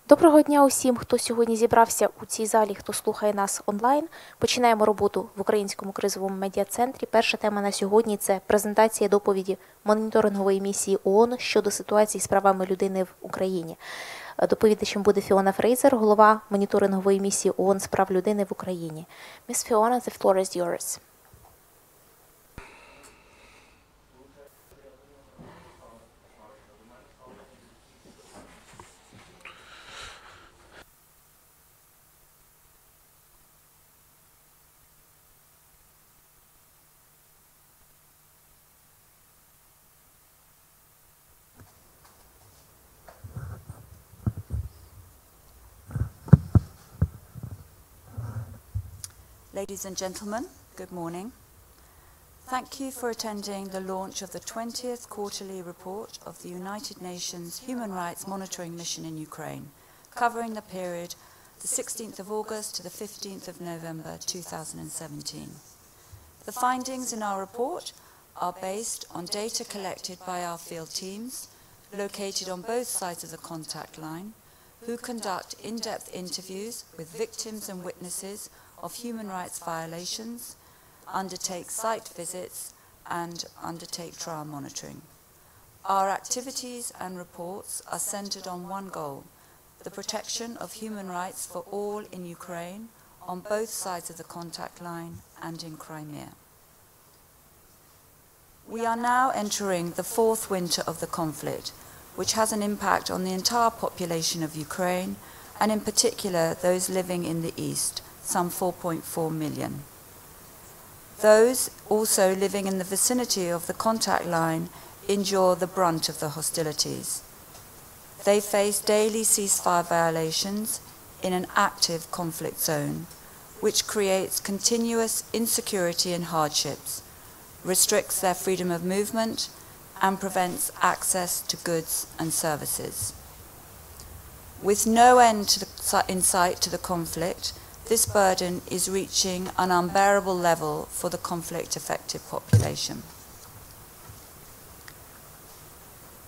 Доброго дня усім, хто сьогодні зібрався у цій залі, хто слухає нас онлайн. Починаємо роботу в Українському кризовому медіа-центрі. Перша тема на сьогодні – це презентація доповіді моніторингової місії ООН щодо ситуації з правами людини в Україні. Доповідачем буде Фіона Фрейзер, голова моніторингової місії ООН з прав людини в Україні. Miss Fiona, the floor is yours. Ladies and gentlemen, good morning. Thank you for attending the launch of the 20th quarterly report of the United Nations Human Rights Monitoring Mission in Ukraine, covering the period the 16th of August to the 15th of November 2017. The findings in our report are based on data collected by our field teams, located on both sides of the contact line, who conduct in-depth interviews with victims and witnesses of human rights violations, undertake site visits, and undertake trial monitoring. Our activities and reports are centered on one goal: the protection of human rights for all in Ukraine, on both sides of the contact line and in Crimea. We are now entering the fourth winter of the conflict, which has an impact on the entire population of Ukraine, and in particular those living in the east, some 4.4 million. Those also living in the vicinity of the contact line endure the brunt of the hostilities. They face daily ceasefire violations in an active conflict zone, which creates continuous insecurity and hardships, restricts their freedom of movement, and prevents access to goods and services. With no end in sight to the conflict, this burden is reaching an unbearable level for the conflict-affected population.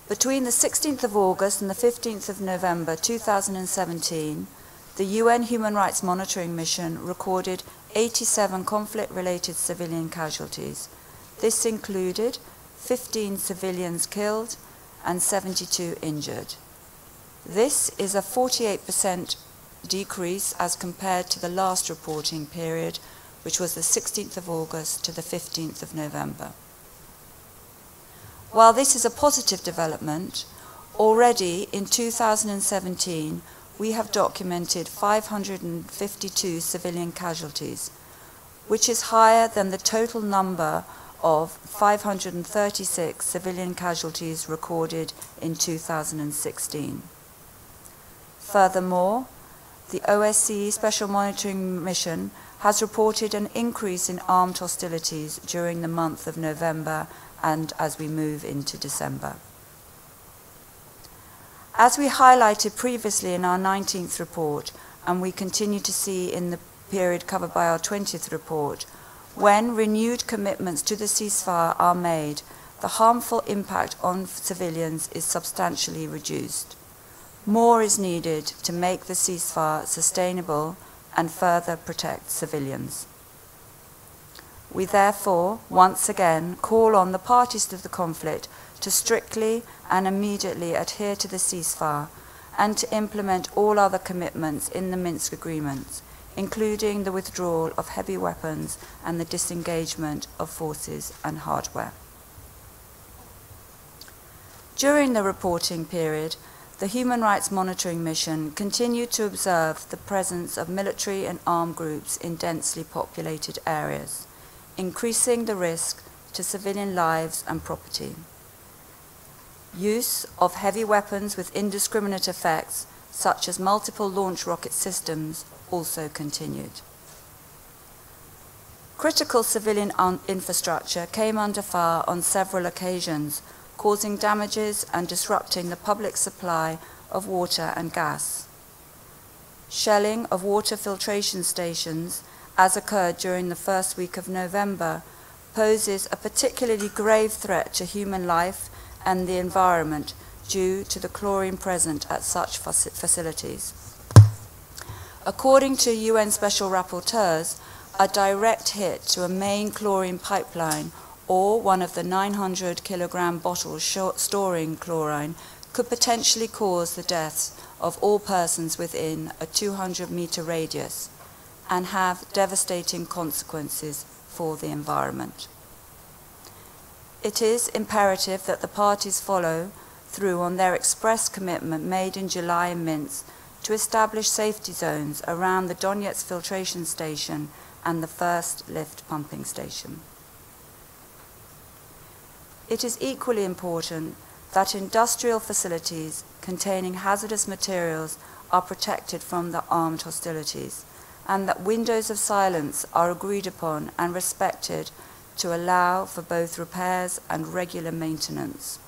Between the 16th of August and the 15th of November 2017, the UN Human Rights Monitoring Mission recorded 87 conflict-related civilian casualties. This included 15 civilians killed and 72 injured. This is a 48% decrease as compared to the last reporting period, which was the 16th of August to the 15th of November. While this is a positive development, already in 2017 we have documented 552 civilian casualties, which is higher than the total number of 536 civilian casualties recorded in 2016. Furthermore, the OSCE Special Monitoring Mission has reported an increase in armed hostilities during the month of November and as we move into December. As we highlighted previously in our 19th report, and we continue to see in the period covered by our 20th report, when renewed commitments to the ceasefire are made, the harmful impact on civilians is substantially reduced. More is needed to make the ceasefire sustainable and further protect civilians. We therefore, once again, call on the parties to the conflict to strictly and immediately adhere to the ceasefire and to implement all other commitments in the Minsk agreements, including the withdrawal of heavy weapons and the disengagement of forces and hardware. During the reporting period, the Human Rights Monitoring Mission continued to observe the presence of military and armed groups in densely populated areas, increasing the risk to civilian lives and property. Use of heavy weapons with indiscriminate effects, such as multiple launch rocket systems, also continued. Critical civilian infrastructure came under fire on several occasions, causing damages and disrupting the public supply of water and gas. Shelling of water filtration stations, as occurred during the first week of November, poses a particularly grave threat to human life and the environment due to the chlorine present at such facilities. According to UN Special Rapporteurs, a direct hit to a main chlorine pipeline or one of the 900 kilogram bottles storing chlorine could potentially cause the deaths of all persons within a 200-meter radius and have devastating consequences for the environment. It is imperative that the parties follow through on their express commitment made in July in Minsk to establish safety zones around the Donetsk filtration station and the first lift pumping station. It is equally important that industrial facilities containing hazardous materials are protected from the armed hostilities, and that windows of silence are agreed upon and respected to allow for both repairs and regular maintenance.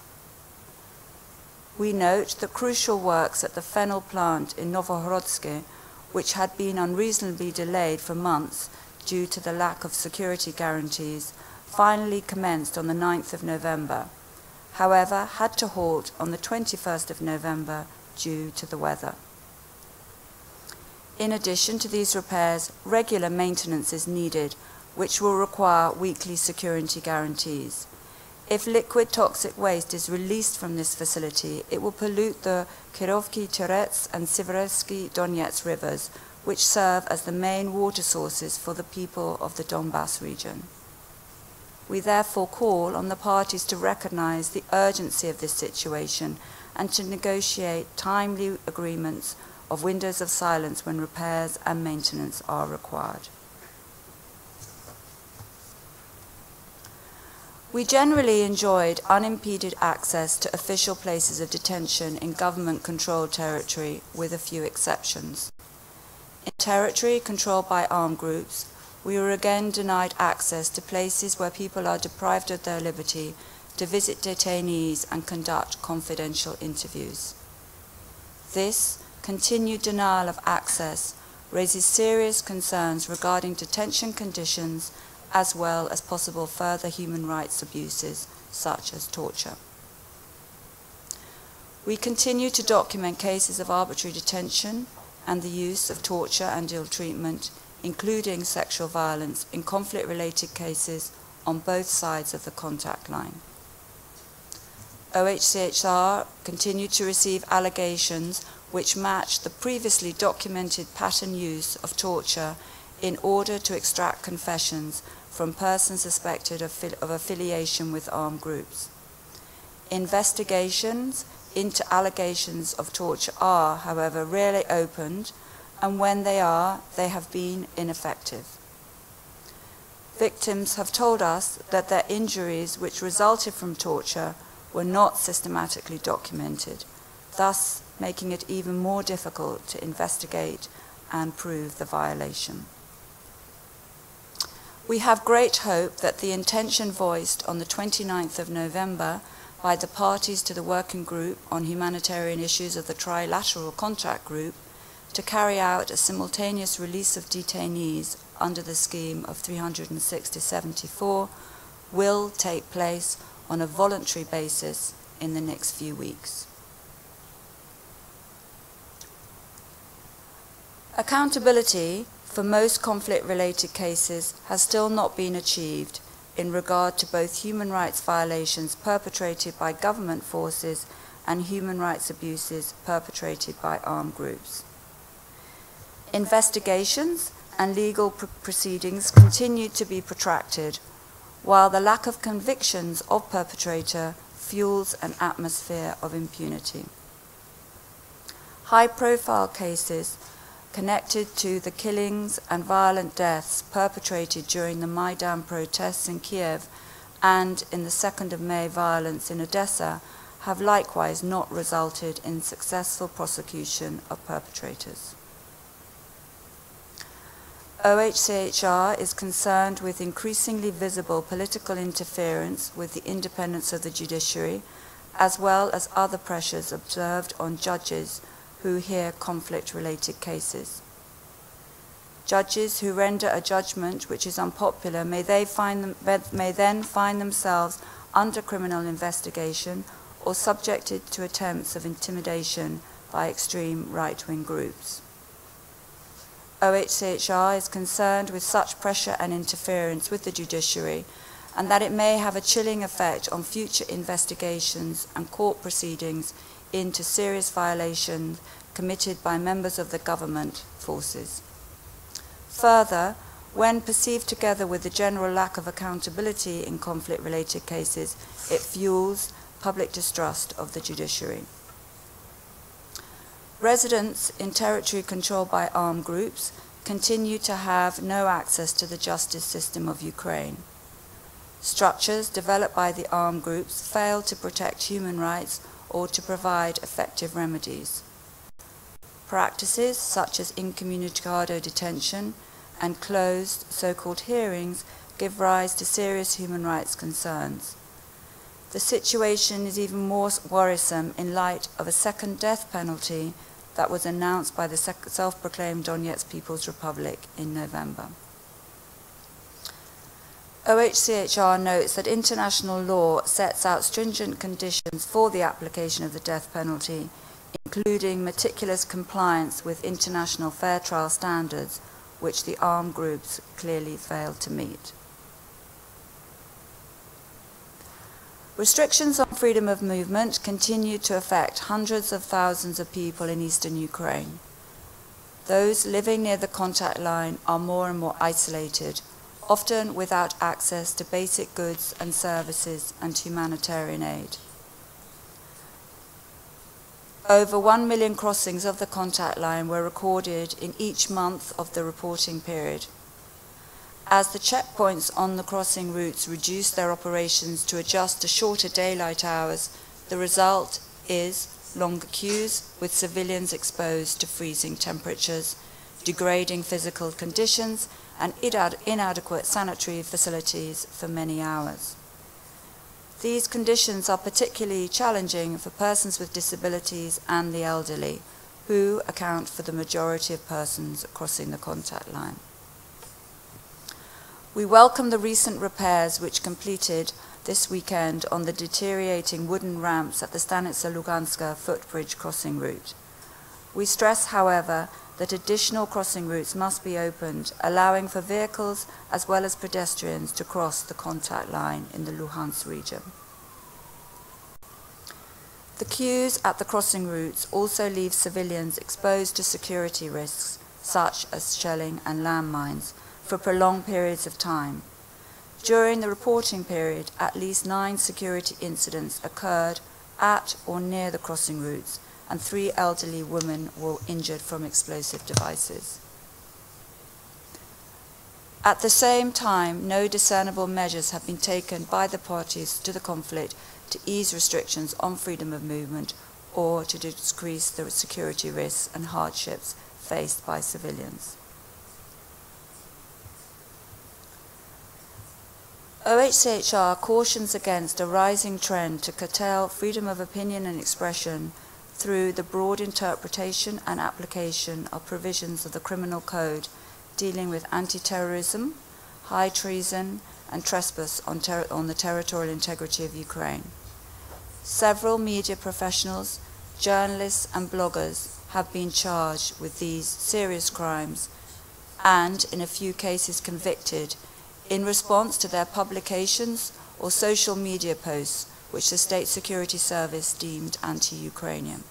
We note the crucial works at the phenol plant in Novohorodsk, which had been unreasonably delayed for months due to the lack of security guarantees, finally commenced on the 9th of November, however had to halt on the 21st of November due to the weather. In addition to these repairs, regular maintenance is needed, which will require weekly security guarantees. If liquid toxic waste is released from this facility, it will pollute the Kirovki-Terets and Seversky Donetsk rivers, which serve as the main water sources for the people of the Donbass region. We therefore call on the parties to recognize the urgency of this situation and to negotiate timely agreements of windows of silence when repairs and maintenance are required. We generally enjoyed unimpeded access to official places of detention in government-controlled territory, with a few exceptions. In territory controlled by armed groups, we were again denied access to places where people are deprived of their liberty to visit detainees and conduct confidential interviews. This continued denial of access raises serious concerns regarding detention conditions as well as possible further human rights abuses, such as torture. We continue to document cases of arbitrary detention and the use of torture and ill treatment, including sexual violence, in conflict-related cases on both sides of the contact line. OHCHR continued to receive allegations which match the previously documented pattern use of torture in order to extract confessions from persons suspected of affiliation with armed groups. Investigations into allegations of torture are, however, rarely opened, and when they are, they have been ineffective. Victims have told us that their injuries which resulted from torture were not systematically documented, thus making it even more difficult to investigate and prove the violation. We have great hope that the intention voiced on the 29th of November by the parties to the Working Group on Humanitarian Issues of the Trilateral Contact Group to carry out a simultaneous release of detainees under the scheme of 360-74 will take place on a voluntary basis in the next few weeks. Accountability for most conflict-related cases has still not been achieved in regard to both human rights violations perpetrated by government forces and human rights abuses perpetrated by armed groups. Investigations and legal proceedings continue to be protracted, while the lack of convictions of perpetrator fuels an atmosphere of impunity. High-profile cases connected to the killings and violent deaths perpetrated during the Maidan protests in Kiev and in the 2nd of May violence in Odessa have likewise not resulted in successful prosecution of perpetrators. OHCHR is concerned with increasingly visible political interference with the independence of the judiciary, as well as other pressures observed on judges who hear conflict-related cases. Judges who render a judgment which is unpopular may then find themselves under criminal investigation or subjected to attempts of intimidation by extreme right-wing groups. OHCHR is concerned with such pressure and interference with the judiciary, and that it may have a chilling effect on future investigations and court proceedings into serious violations committed by members of the government forces. Further, when perceived together with the general lack of accountability in conflict-related cases, it fuels public distrust of the judiciary. Residents in territory controlled by armed groups continue to have no access to the justice system of Ukraine. Structures developed by the armed groups fail to protect human rights or to provide effective remedies. Practices such as incommunicado detention and closed so-called hearings give rise to serious human rights concerns. The situation is even more worrisome in light of a second death penalty that was announced by the self-proclaimed Donetsk People's Republic in November. OHCHR notes that international law sets out stringent conditions for the application of the death penalty, including meticulous compliance with international fair trial standards, which the armed groups clearly failed to meet. Restrictions on freedom of movement continue to affect hundreds of thousands of people in eastern Ukraine. Those living near the contact line are more and more isolated, often without access to basic goods and services and humanitarian aid. Over 1 million crossings of the contact line were recorded in each month of the reporting period. As the checkpoints on the crossing routes reduce their operations to adjust to shorter daylight hours, the result is longer queues with civilians exposed to freezing temperatures, degrading physical conditions, and inadequate sanitary facilities for many hours. These conditions are particularly challenging for persons with disabilities and the elderly, who account for the majority of persons crossing the contact line. We welcome the recent repairs which completed this weekend on the deteriorating wooden ramps at the Stanitsa-Luganska footbridge crossing route. We stress, however, that additional crossing routes must be opened, allowing for vehicles as well as pedestrians to cross the contact line in the Luhansk region. The queues at the crossing routes also leave civilians exposed to security risks, such as shelling and landmines, for prolonged periods of time. During the reporting period, at least 9 security incidents occurred at or near the crossing routes, and 3 elderly women were injured from explosive devices. At the same time, no discernible measures have been taken by the parties to the conflict to ease restrictions on freedom of movement or to decrease the security risks and hardships faced by civilians. OHCHR cautions against a rising trend to curtail freedom of opinion and expression through the broad interpretation and application of provisions of the Criminal Code dealing with anti-terrorism, high treason, and trespass on the territorial integrity of Ukraine. Several media professionals, journalists, and bloggers have been charged with these serious crimes and, in a few cases, convicted in response to their publications or social media posts which the State Security Service deemed anti-Ukrainian.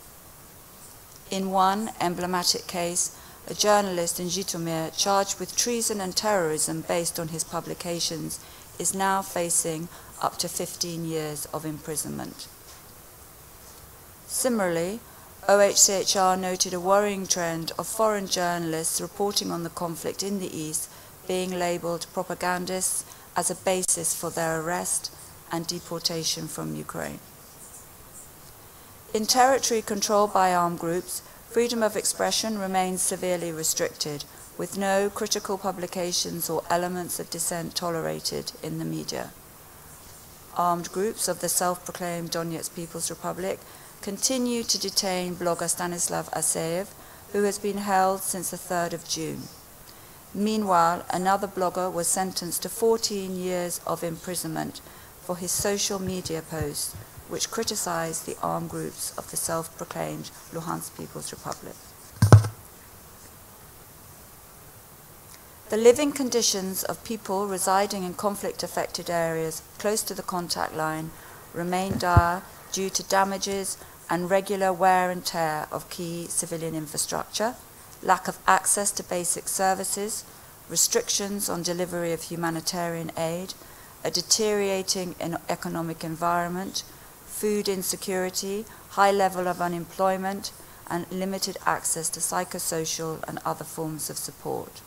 In one emblematic case, a journalist in Zhytomyr charged with treason and terrorism based on his publications is now facing up to 15 years of imprisonment. Similarly, OHCHR noted a worrying trend of foreign journalists reporting on the conflict in the East being labelled propagandists as a basis for their arrest and deportation from Ukraine. In territory controlled by armed groups, freedom of expression remains severely restricted, with no critical publications or elements of dissent tolerated in the media. Armed groups of the self-proclaimed Donetsk People's Republic continue to detain blogger Stanislav Aseyev, who has been held since the 3rd of June. Meanwhile, another blogger was sentenced to 14 years of imprisonment for his social media posts, which criticized the armed groups of the self-proclaimed Luhansk People's Republic. The living conditions of people residing in conflict-affected areas close to the contact line remain dire due to damages and regular wear and tear of key civilian infrastructure, lack of access to basic services, restrictions on delivery of humanitarian aid, a deteriorating economic environment, food insecurity, high level of unemployment, and limited access to psychosocial and other forms of support.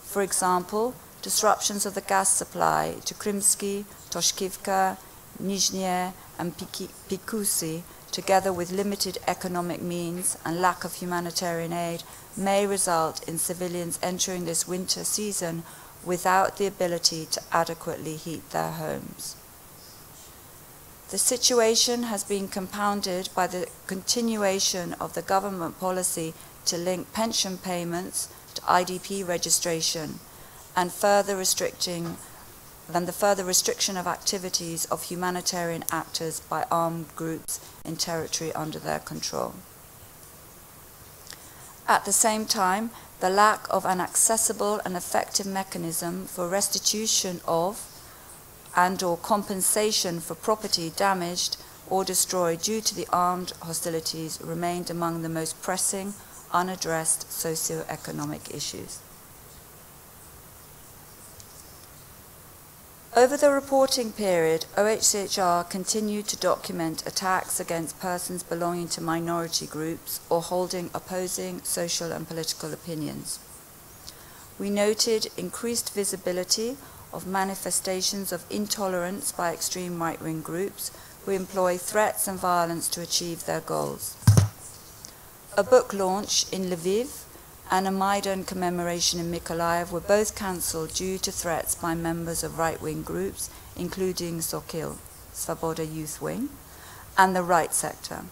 For example, disruptions of the gas supply to Krymsky, Toshkivka, Nizhny, and Pikusi, together with limited economic means and lack of humanitarian aid, may result in civilians entering this winter season without the ability to adequately heat their homes. The situation has been compounded by the continuation of the government policy to link pension payments to IDP registration and the further restriction of activities of humanitarian actors by armed groups in territory under their control. At the same time, the lack of an accessible and effective mechanism for restitution of and/or compensation for property damaged or destroyed due to the armed hostilities remained among the most pressing, unaddressed socio-economic issues. Over the reporting period, OHCHR continued to document attacks against persons belonging to minority groups or holding opposing social and political opinions. We noted increased visibility of manifestations of intolerance by extreme right-wing groups who employ threats and violence to achieve their goals. A book launch in Lviv and a Maidan commemoration in Mykolaiv were both cancelled due to threats by members of right-wing groups, including Sokil, Svoboda Youth Wing, and the right sector.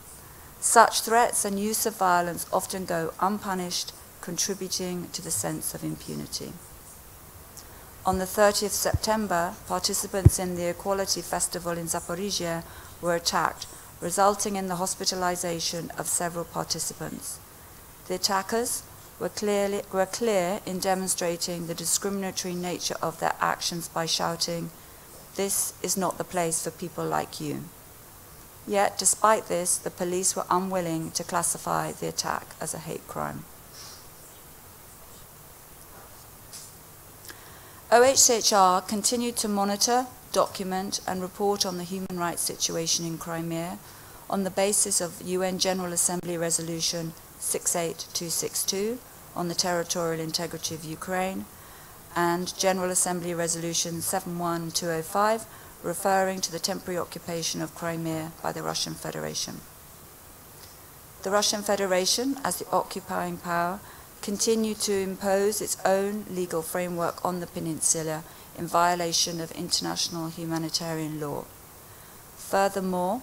Such threats and use of violence often go unpunished, contributing to the sense of impunity. On the 30th September, participants in the Equality Festival in Zaporizhia were attacked, resulting in the hospitalization of several participants. The attackers were clear in demonstrating the discriminatory nature of their actions by shouting, "This is not the place for people like you." Yet, despite this, the police were unwilling to classify the attack as a hate crime. OHCHR continued to monitor, document, and report on the human rights situation in Crimea on the basis of UN General Assembly Resolution 68262 on the territorial integrity of Ukraine and General Assembly Resolution 71205 referring to the temporary occupation of Crimea by the Russian Federation. The Russian Federation, as the occupying power, continued to impose its own legal framework on the peninsula in violation of international humanitarian law. Furthermore,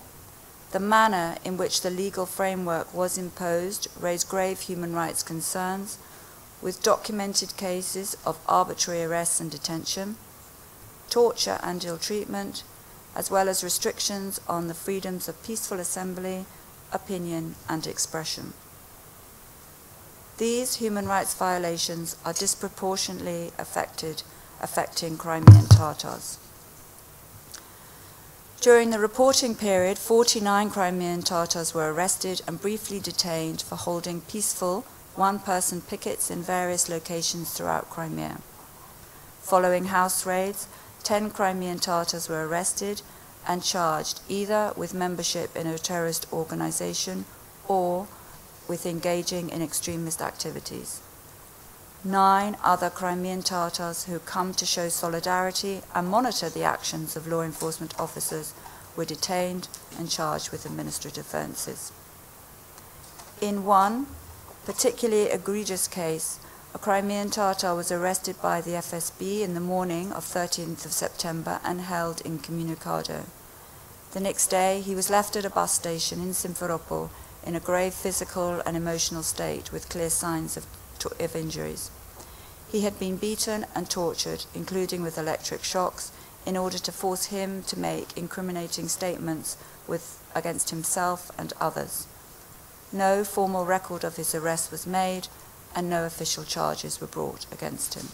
the manner in which the legal framework was imposed raised grave human rights concerns, with documented cases of arbitrary arrests and detention, torture and ill treatment, as well as restrictions on the freedoms of peaceful assembly, opinion, and expression. These human rights violations are disproportionately affecting Crimean Tatars. During the reporting period, 49 Crimean Tatars were arrested and briefly detained for holding peaceful one-person pickets in various locations throughout Crimea. Following house raids, 10 Crimean Tatars were arrested and charged either with membership in a terrorist organization or with engaging in extremist activities. 9 other Crimean Tatars who come to show solidarity and monitor the actions of law enforcement officers were detained and charged with administrative offences. In one particularly egregious case, a Crimean Tatar was arrested by the FSB in the morning of 13th of September and held incommunicado. The next day, he was left at a bus station in Simferopol in a grave physical and emotional state with clear signs of injuries. He had been beaten and tortured, including with electric shocks, in order to force him to make incriminating statements against himself and others. No formal record of his arrest was made, and no official charges were brought against him.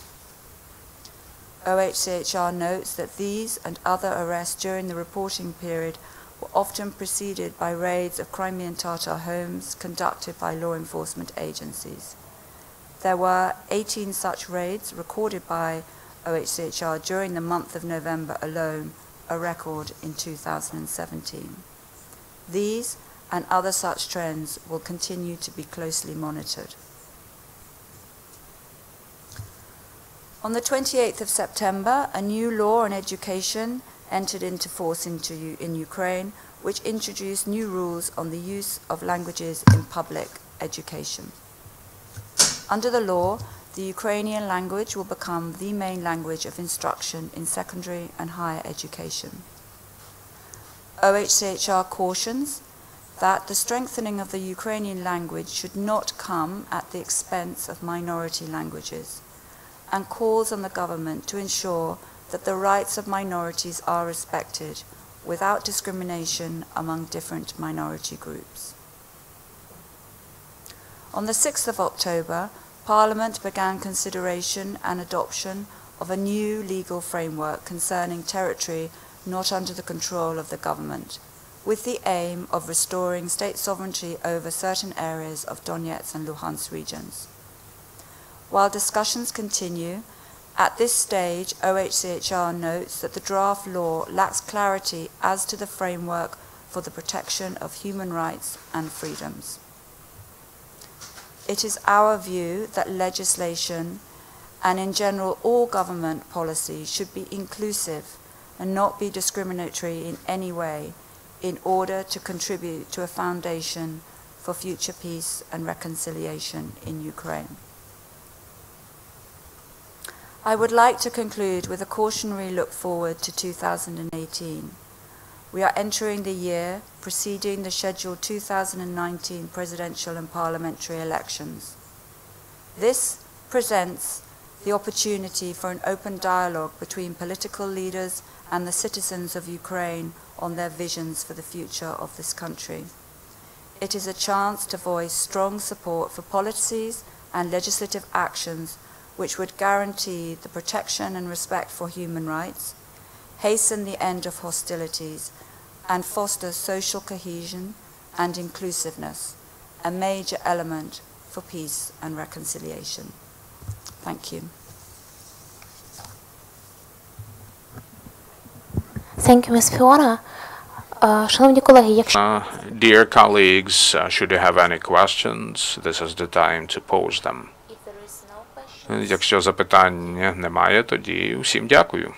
OHCHR notes that these and other arrests during the reporting period were often preceded by raids of Crimean Tatar homes conducted by law enforcement agencies. There were 18 such raids recorded by OHCHR during the month of November alone, a record in 2017. These and other such trends will continue to be closely monitored. On the 28th of September, a new law on education entered into force in Ukraine, which introduced new rules on the use of languages in public education. Under the law, the Ukrainian language will become the main language of instruction in secondary and higher education. OHCHR cautions that the strengthening of the Ukrainian language should not come at the expense of minority languages, and calls on the government to ensure that the rights of minorities are respected without discrimination among different minority groups. On the 6th of October, Parliament began consideration and adoption of a new legal framework concerning territory not under the control of the government, with the aim of restoring state sovereignty over certain areas of Donetsk and Luhansk regions. While discussions continue, at this stage, OHCHR notes that the draft law lacks clarity as to the framework for the protection of human rights and freedoms. It is our view that legislation, and in general all government policy, should be inclusive and not be discriminatory in any way in order to contribute to a foundation for future peace and reconciliation in Ukraine. I would like to conclude with a cautionary look forward to 2018. We are entering the year preceding the scheduled 2019 presidential and parliamentary elections. This presents the opportunity for an open dialogue between political leaders and the citizens of Ukraine on their visions for the future of this country. It is a chance to voice strong support for policies and legislative actions which would guarantee the protection and respect for human rights, hasten the end of hostilities, and foster social cohesion and inclusiveness, a major element for peace and reconciliation. Thank you. Thank you, Ms. Fiona. Шановні колеги, якщо Dear colleagues, should you have any questions, this is the time to pose them. Якщо запитань немає, тоді всім дякую.